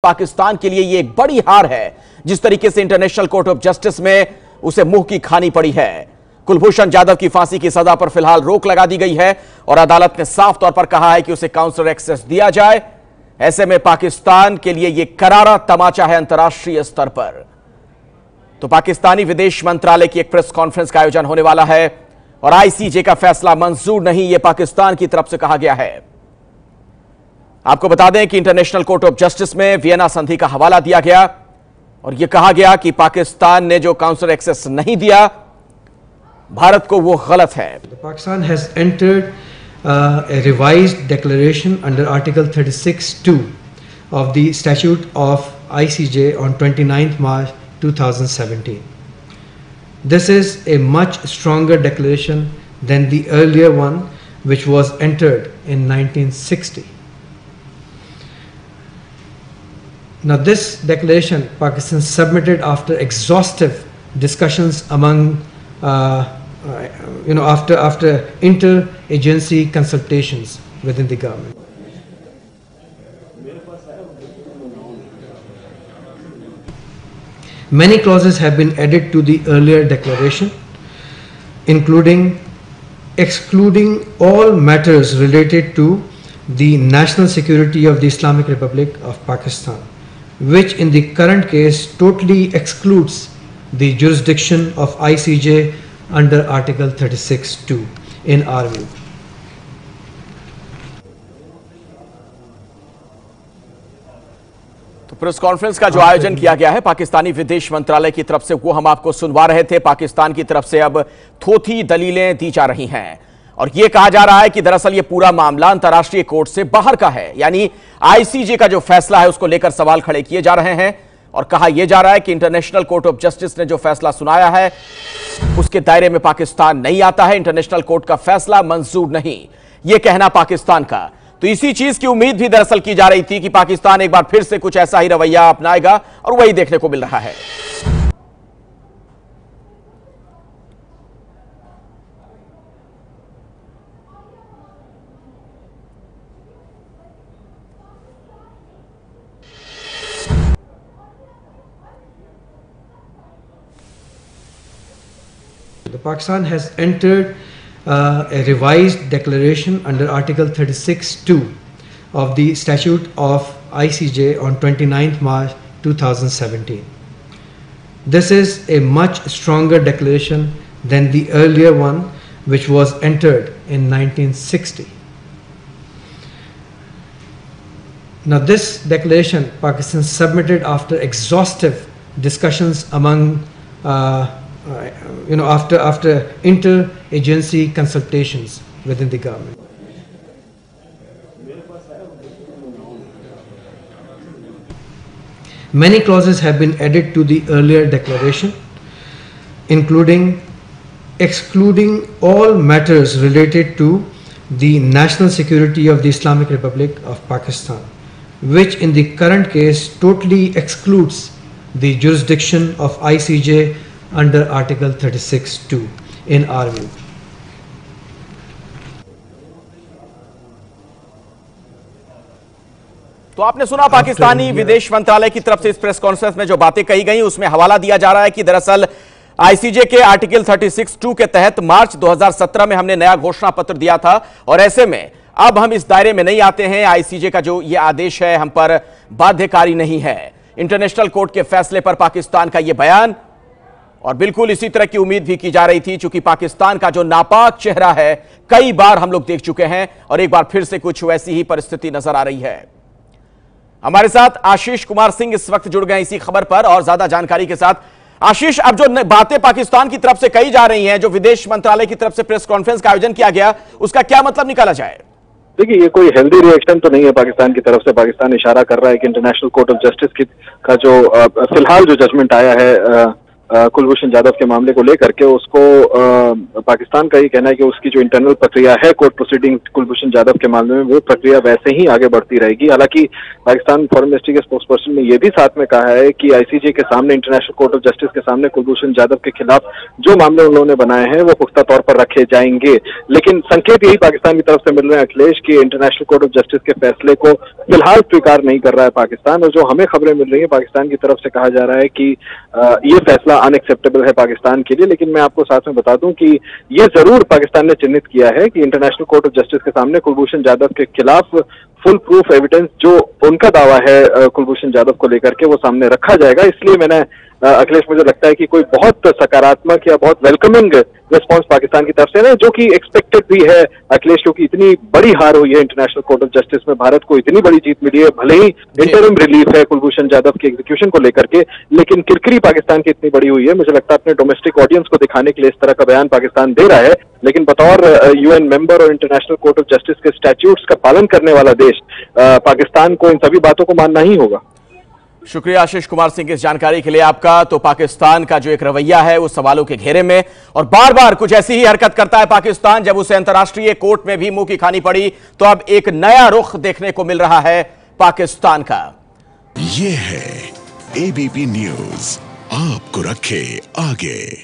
पाकिस्तान के लिए ये एक बड़ी हार है। जिस तरीके से इंटरनेशनल कोर्ट ऑफ जस्टिस में उसे मुंह की खानी पड़ी है। कुलभूषण जाधव की फांसी की सजा पर फिलहाल रोक लगा दी गई है और अदालत ने साफ तौर पर कहा है कि उसे काउंसलर एक्सेस दिया जाए। ऐसे में पाकिस्तान के लिए यह करारा तमाचा है अंतर्राष्ट्रीय स्तर पर। तो पाकिस्तानी विदेश मंत्रालय की एक प्रेस कॉन्फ्रेंस का आयोजन होने वाला है और आईसीजे का फैसला मंजूर नहीं, यह पाकिस्तान की तरफ से कहा गया है। आपको बता दें कि इंटरनेशनल कोर्ट ऑफ जस्टिस में वियना संधि का हवाला दिया गया और यह कहा गया कि पाकिस्तान ने जो काउंसलर एक्सेस नहीं दिया भारत को, वो गलत है। Pakistan has entered a revised declaration under Article 36(2) of the Statute of ICJ on 29th March 2017. This is a much stronger declaration than the earlier one, which was entered in 1960. Now, this declaration Pakistan submitted after exhaustive discussions among after inter-agency consultations within the government. Many clauses have been added to the earlier declaration, including excluding all matters related to the national security of the Islamic Republic of Pakistan, which in the current case totally excludes the jurisdiction of ICJ under Article 36(2) in our view. तो press conference का जो आयोजन किया गया है पाकिस्तानी विदेश मंत्रालय की तरफ से, वो हम आपको सुनवा रहे थे। पाकिस्तान की तरफ से अब थोथी दलीलें दी जा रही हैं और यह कहा जा रहा है कि दरअसल यह पूरा मामला अंतर्राष्ट्रीय कोर्ट से बाहर का है, यानी आईसीजे का जो फैसला है उसको लेकर सवाल खड़े किए जा रहे हैं और कहा यह जा रहा है कि इंटरनेशनल कोर्ट ऑफ जस्टिस ने जो फैसला सुनाया है उसके दायरे में पाकिस्तान नहीं आता है। इंटरनेशनल कोर्ट का फैसला मंजूर नहीं, यह कहना पाकिस्तान का। तो इसी चीज की उम्मीद भी दरअसल की जा रही थी कि पाकिस्तान एक बार फिर से कुछ ऐसा ही रवैया अपनाएगा और वही देखने को मिल रहा है। Pakistan has entered a revised declaration under Article 36(2) of the Statute of ICJ on 29th March 2017. This is a much stronger declaration than the earlier one, which was entered in 1960. Now, this declaration Pakistan submitted after exhaustive discussions among after inter-agency consultations within the government. Many clauses have been added to the earlier declaration, including excluding all matters related to the national security of the Islamic Republic of Pakistan, which in the current case totally excludes the jurisdiction of ICJ under Article 36(2) in our view. तो आपने सुना पाकिस्तानी विदेश मंत्रालय की तरफ से इस press conference में जो बातें कही गई, उसमें हवाला दिया जा रहा है कि दरअसल आईसीजे के आर्टिकल 36(2) के तहत मार्च 2017 में हमने नया घोषणा पत्र दिया था और ऐसे में अब हम इस दायरे में नहीं आते हैं। आईसीजे का जो यह आदेश है हम पर बाध्यकारी नहीं है। इंटरनेशनल कोर्ट के फैसले पर पाकिस्तान का यह बयान, और बिल्कुल इसी तरह की उम्मीद भी की जा रही थी, चूंकि पाकिस्तान का जो नापाक चेहरा है कई बार हम लोग देख चुके हैं और एक बार फिर से कुछ वैसी ही परिस्थिति नजर आ रही है। हमारे साथ आशीष कुमार सिंह इस वक्त जुड़ गए इसी खबर पर और ज्यादा जानकारी के साथ। आशीष, अब जो बातें पाकिस्तान की तरफ से कही जा रही हैं, जो विदेश मंत्रालय की तरफ से प्रेस कॉन्फ्रेंस का आयोजन किया गया, उसका क्या मतलब निकाला जाए? देखिए, ये कोई हेल्दी रिएक्शन तो नहीं है पाकिस्तान की तरफ से। पाकिस्तान इशारा कर रहा है कि इंटरनेशनल कोर्ट ऑफ जस्टिस का जो फिलहाल जो जजमेंट आया है कुलभूषण जाधव के मामले को लेकर के, उसको पाकिस्तान का ही कहना है कि उसकी जो इंटरनल प्रक्रिया है कोर्ट प्रोसीडिंग कुलभूषण जाधव के मामले में, वो प्रक्रिया वैसे ही आगे बढ़ती रहेगी। हालांकि पाकिस्तान फॉरेन मिनिस्ट्री के स्पोक्स पर्सन ने यह भी साथ में कहा है कि आईसीजे के सामने, इंटरनेशनल कोर्ट ऑफ जस्टिस के सामने कुलभूषण जाधव के खिलाफ जो मामले उन्होंने बनाए हैं वो पुख्ता तौर पर रखे जाएंगे। लेकिन संकेत यही पाकिस्तान की तरफ से मिल रहे हैं अखिलेश, कि इंटरनेशनल कोर्ट ऑफ जस्टिस के फैसले को फिलहाल स्वीकार नहीं कर रहा है पाकिस्तान। और जो हमें खबरें मिल रही है पाकिस्तान की तरफ से कहा जा रहा है कि ये फैसला अनएक्सेप्टेबल है पाकिस्तान के लिए। लेकिन मैं आपको साथ में बता दूं कि ये जरूर पाकिस्तान ने चिन्हित किया है कि इंटरनेशनल कोर्ट ऑफ जस्टिस के सामने कुलभूषण जाधव के खिलाफ फुल प्रूफ एविडेंस, जो उनका दावा है कुलभूषण जाधव को लेकर के, वो सामने रखा जाएगा। इसलिए मैंने अखिलेश, मुझे लगता है कि कोई बहुत सकारात्मक या बहुत वेलकमिंग रिस्पांस पाकिस्तान की तरफ से ना, जो कि एक्सपेक्टेड भी है अखिलेश, क्योंकि इतनी बड़ी हार हुई है इंटरनेशनल कोर्ट ऑफ जस्टिस में, भारत को इतनी बड़ी जीत मिली है, भले ही इंटरिम रिलीफ है कुलभूषण जाधव के एग्जीक्यूशन को लेकर के, लेकिन किरकिरी पाकिस्तान की इतनी बड़ी हुई है। मुझे लगता है अपने डोमेस्टिक ऑडियंस को दिखाने के लिए इस तरह का बयान पाकिस्तान दे रहा है, लेकिन बतौर यूएन मेंबर और इंटरनेशनल कोर्ट ऑफ जस्टिस के स्टैट्यूट्स का पालन करने वाला देश पाकिस्तान को इन सभी बातों को मानना ही होगा। शुक्रिया आशीष कुमार सिंह इस जानकारी के लिए आपका। तो पाकिस्तान का जो एक रवैया है वो सवालों के घेरे में, और बार बार कुछ ऐसी ही हरकत करता है पाकिस्तान। जब उसे अंतर्राष्ट्रीय कोर्ट में भी मुंह की खानी पड़ी, तो अब एक नया रुख देखने को मिल रहा है पाकिस्तान का। ये है एबीपी न्यूज, आपको रखे आगे।